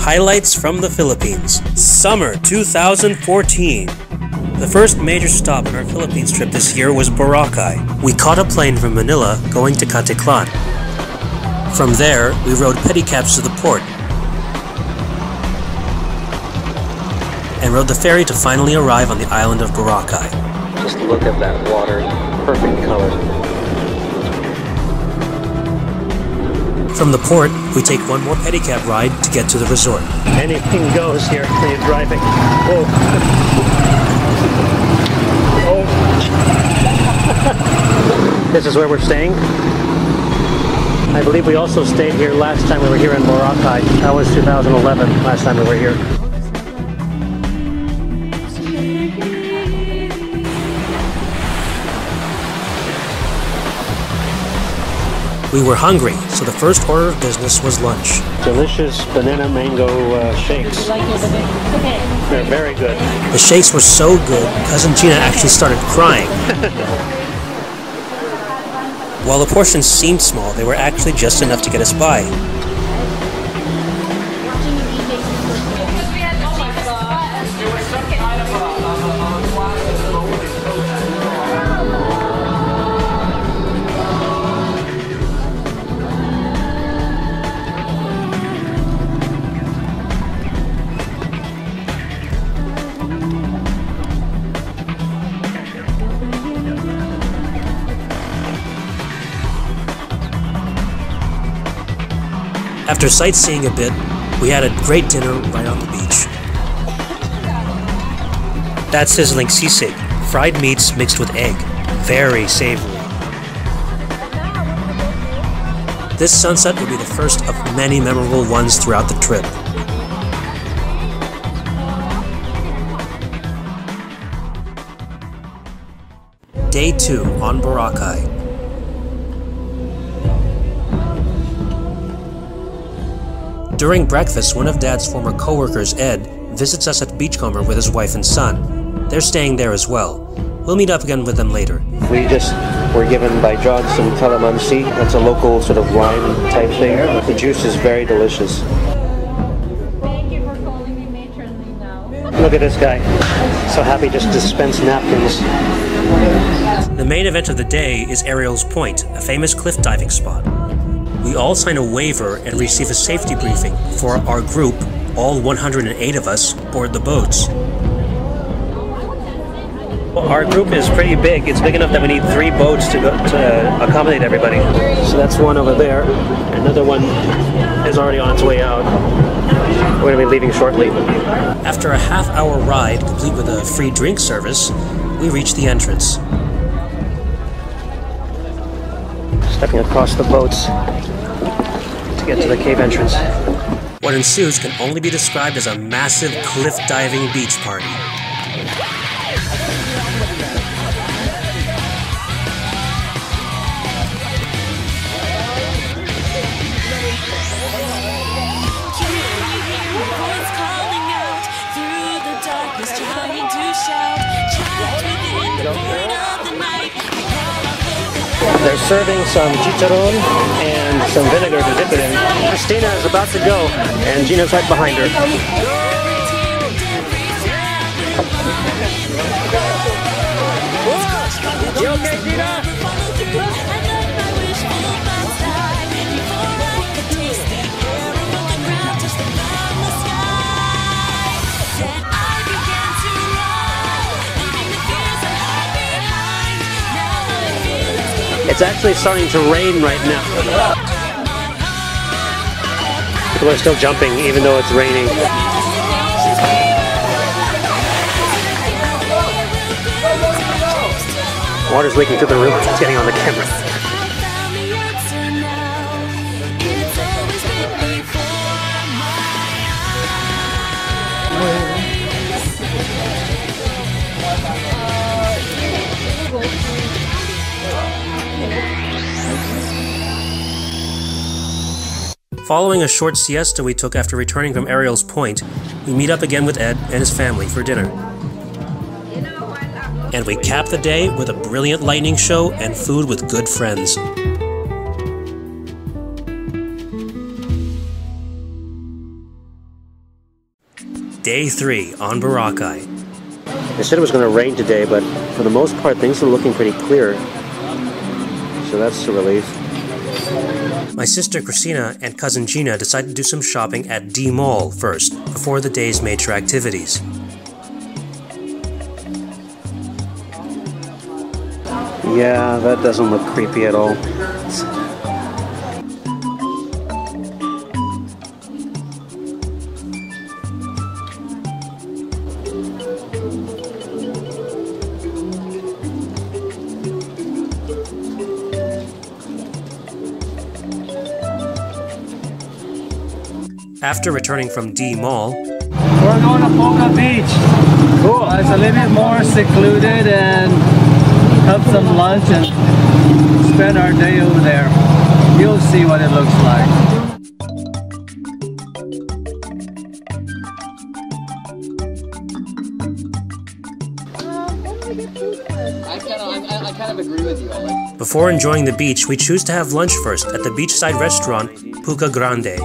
Highlights from the Philippines. Summer 2014. The first major stop on our Philippines trip this year was Boracay. We caught a plane from Manila going to Caticlan. From there, we rode pedicabs to the port and rode the ferry to finally arrive on the island of Boracay. Just look at that water, perfect color. From the port, we take one more pedicab ride to get to the resort. Anything goes here when you're driving. Whoa. Oh. This is where we're staying. I believe we also stayed here last time we were here in Boracay. That was 2011, last time we were here. We were hungry, so the first order of business was lunch. Delicious banana mango shakes. They're very good. The shakes were so good, Cousin Gina actually started crying. While the portions seemed small, they were actually just enough to get us by. After sightseeing a bit, we had a great dinner right on the beach. That's sizzling sisig, fried meats mixed with egg. Very savory. This sunset will be the first of many memorable ones throughout the trip. Day 2 on Boracay. During breakfast, one of Dad's former co-workers, Ed, visits us at Beachcomber with his wife and son. They're staying there as well. We'll meet up again with them later. We just were given by John some calamansi. That's a local sort of wine type thing. The juice is very delicious. Thank you for calling me matronly now. Look at this guy. So happy just to dispense napkins. The main event of the day is Ariels Point, a famous cliff diving spot. We all sign a waiver and receive a safety briefing before our group, all 108 of us, board the boats. Well, our group is pretty big. It's big enough that we need 3 boats to accommodate everybody. So that's one over there. Another one is already on its way out. We're going to be leaving shortly. After a half-hour ride, complete with a free drink service, we reach the entrance. Stepping across the boats to get to the cave entrance. What ensues can only be described as a massive cliff diving beach party. They're serving some chicharron and some vinegar to dip it in. Christina is about to go, and Gina's right behind her. You okay, Gina? It's actually starting to rain right now. People are still jumping even though it's raining. Water's leaking through the roof. It's getting on the camera. Following a short siesta we took after returning from Ariels Point, we meet up again with Ed and his family for dinner. And we cap the day with a brilliant lightning show and food with good friends. Day 3 on Boracay. They said it was going to rain today, but for the most part, things are looking pretty clear. So that's a relief. My sister Christina and cousin Gina decided to do some shopping at D Mall first, before the day's major activities. Yeah, that doesn't look creepy at all. After returning from D Mall, we're going to Boca Beach. Cool. It's a little bit more secluded and have some lunch and spend our day over there. You'll see what it looks like. I kind of agree with you. Before enjoying the beach, we choose to have lunch first at the beachside restaurant Puka Grande.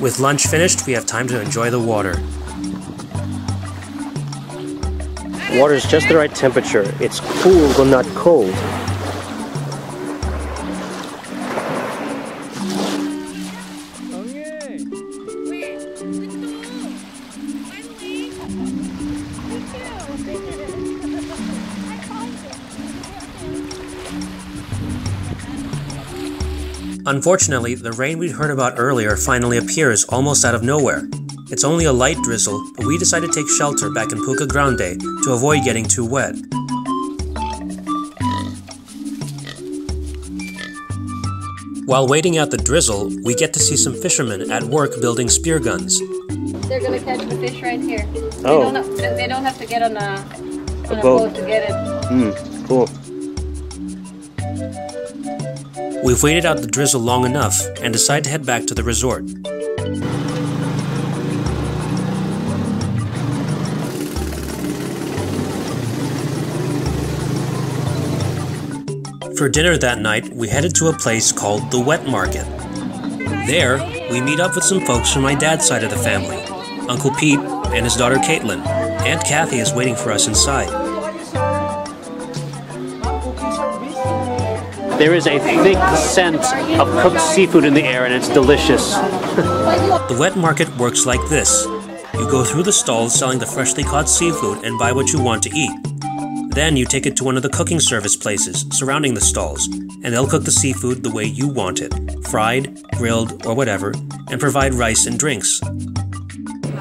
With lunch finished, we have time to enjoy the water. Water is just the right temperature. It's cool but not cold. Unfortunately, the rain we'd heard about earlier finally appears almost out of nowhere. It's only a light drizzle, but we decide to take shelter back in Puka Grande to avoid getting too wet. While waiting out the drizzle, we get to see some fishermen at work building spear guns. They're gonna catch the fish right here. Oh. They don't have to get on a boat to get it. Cool. We've waited out the drizzle long enough and decide to head back to the resort. For dinner that night, we headed to a place called the Wet Market. There, we meet up with some folks from my dad's side of the family. Uncle Pete and his daughter Caitlin. Aunt Kathy is waiting for us inside. There is a thick scent of cooked seafood in the air, and it's delicious. The Wet Market works like this. You go through the stalls selling the freshly caught seafood and buy what you want to eat. Then you take it to one of the cooking service places surrounding the stalls, and they'll cook the seafood the way you want it, fried, grilled, or whatever, and provide rice and drinks.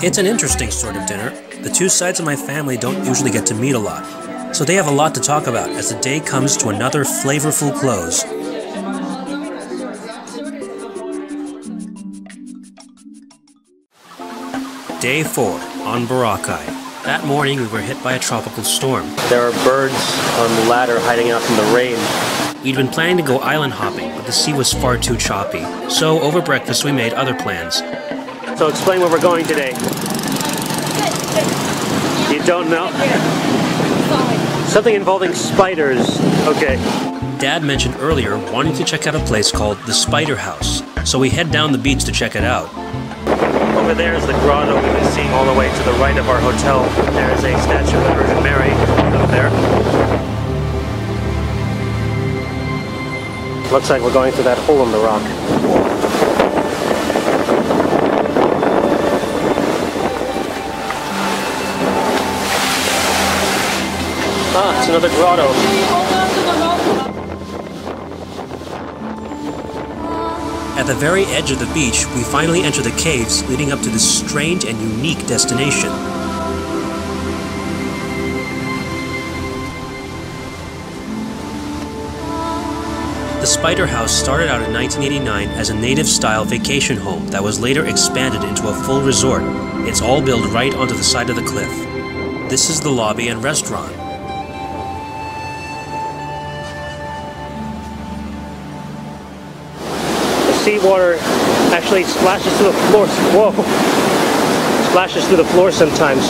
It's an interesting sort of dinner. The two sides of my family don't usually get to meet a lot, so they have a lot to talk about as the day comes to another flavorful close. Day 4 on Boracay. That morning we were hit by a tropical storm. There are birds on the ladder hiding out from the rain. We'd been planning to go island hopping, but the sea was far too choppy. So over breakfast we made other plans. So explain where we're going today. You don't know? Something involving spiders. Okay. Dad mentioned earlier wanting to check out a place called the Spider House, so we head down the beach to check it out. Over there is the grotto we've been seeing all the way to the right of our hotel. There is a statue of the Virgin Mary up there. Looks like we're going through that hole in the rock. Ah, it's another grotto. At the very edge of the beach, we finally enter the caves leading up to this strange and unique destination. The Spider House started out in 1989 as a native-style vacation home that was later expanded into a full resort. It's all built right onto the side of the cliff. This is the lobby and restaurant. Seawater actually splashes through the floor. Whoa! Splashes through the floor sometimes.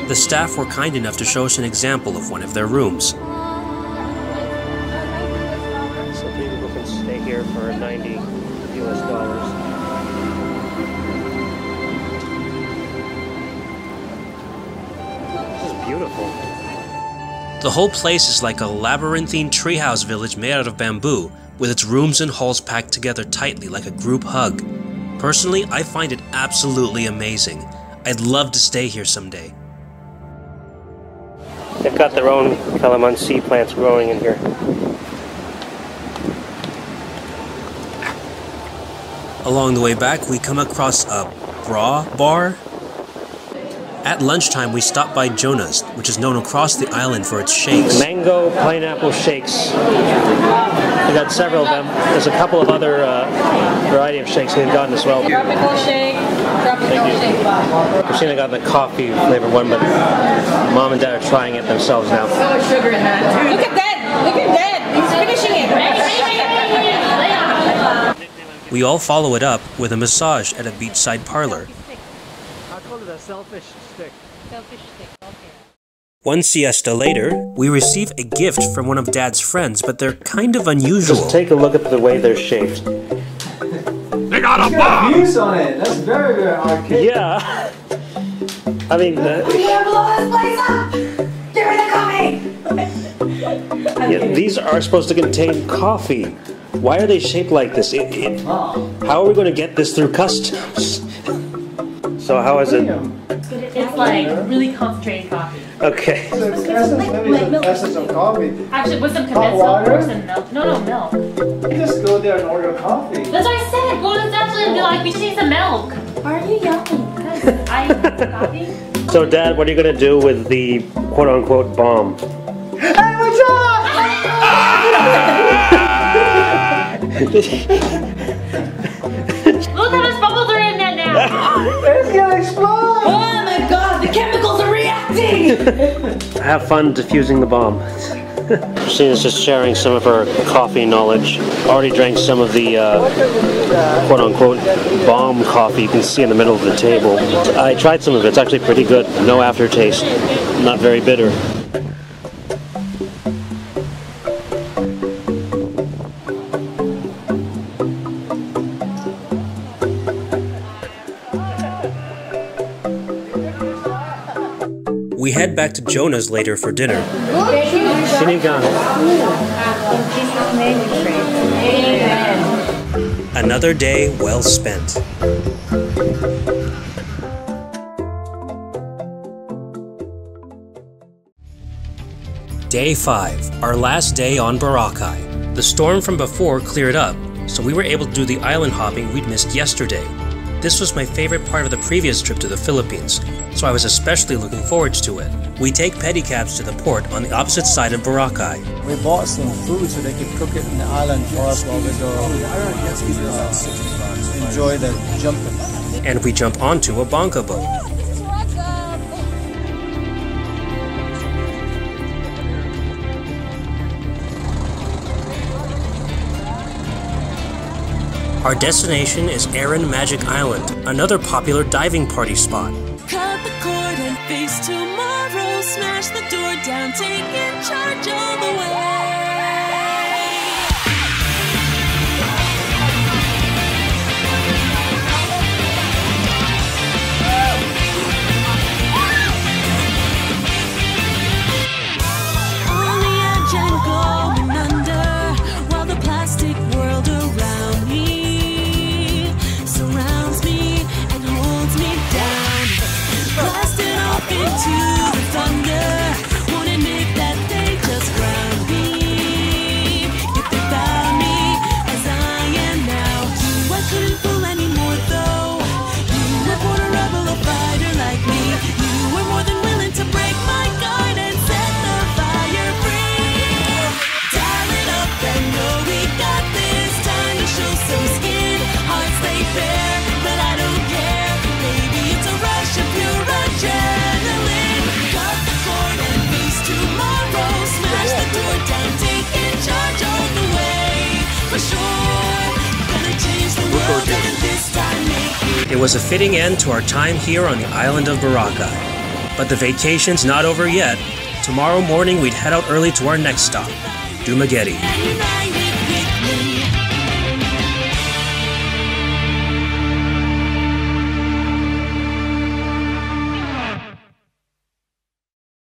The staff were kind enough to show us an example of one of their rooms. So people can stay here for $90 US. This is beautiful. The whole place is like a labyrinthine treehouse village made out of bamboo, with its rooms and halls packed together tightly like a group hug. Personally, I find it absolutely amazing. I'd love to stay here someday. They've got their own calamansi plants growing in here. Along the way back, we come across a bra bar. At lunchtime, we stopped by Jonah's, which is known across the island for its shakes. Mango pineapple shakes. We got several of them. There's a couple of other variety of shakes we've gotten as well. Tropical shake. Tropical shake. Christina got the coffee flavored one, but Mom and Dad are trying it themselves now. So much sugar in that. Look at that! Look at that! He's finishing it. We all follow it up with a massage at a beachside parlor. I call it a selfish stick. Selfish stick. Okay. One siesta later, we receive a gift from one of Dad's friends, but they're kind of unusual. Just take a look at the way they're shaped. They got a Got views on it. That's very, very arcade. Yeah. I mean, We gotta blow this place up! Give me the coffee! yeah, these are supposed to contain coffee. Why are they shaped like this? How are we going to get this through customs? So how is it? It's like really concentrated coffee. Okay. So it's essence of coffee. Actually, with some Hot condensed milk water? or some milk. No, milk. You just go there and order coffee. That's what I said. Well, it's actually like we just need some milk. Why are you yelling? Because I need coffee. So Dad, what are you going to do with the quote-unquote bomb? Hey, what's Look how much bubbles are in there now. It's gonna explode! Oh my god, the chemicals are reacting! Have fun diffusing the bomb. Christina's just sharing some of her coffee knowledge. Already drank some of the quote-unquote bomb coffee you can see in the middle of the table. I tried some of it. It's actually pretty good. No aftertaste. Not very bitter. We head back to Jonah's later for dinner. Sinigang. Another day well spent. Day 5, our last day on Boracay. The storm from before cleared up, so we were able to do the island hopping we'd missed yesterday. This was my favorite part of the previous trip to the Philippines, so I was especially looking forward to it. We take pedicabs to the port on the opposite side of Boracay. We bought some food so they could cook it in the island for us while we go enjoy the jumping. And we jump onto a bonka boat. Our destination is Aran Magic Island, another popular diving party spot. Cut the cord and face tomorrow. Smash the door down, taking charge all the way. On the edge and going under, while the plastic world around me surrounds me and holds me down. Blasted off into the thunder, won't admit that they just ground me. If they found me as I am now, you I couldn't fool anymore though. You were born a rebel, a fighter like me. You were more than willing to break my guard and set the fire free. Dial it up and know we got this. Time to show some skin, hearts lay bare, but I don't care. Baby, it's a rush of pure adrenaline. Cut the cord and face tomorrow. Smash the door down, taking charge all the way. For sure, gonna change the world and this time make it. It was a fitting end to our time here on the island of Boracay. But the vacation's not over yet. Tomorrow morning we'd head out early to our next stop, Dumaguete.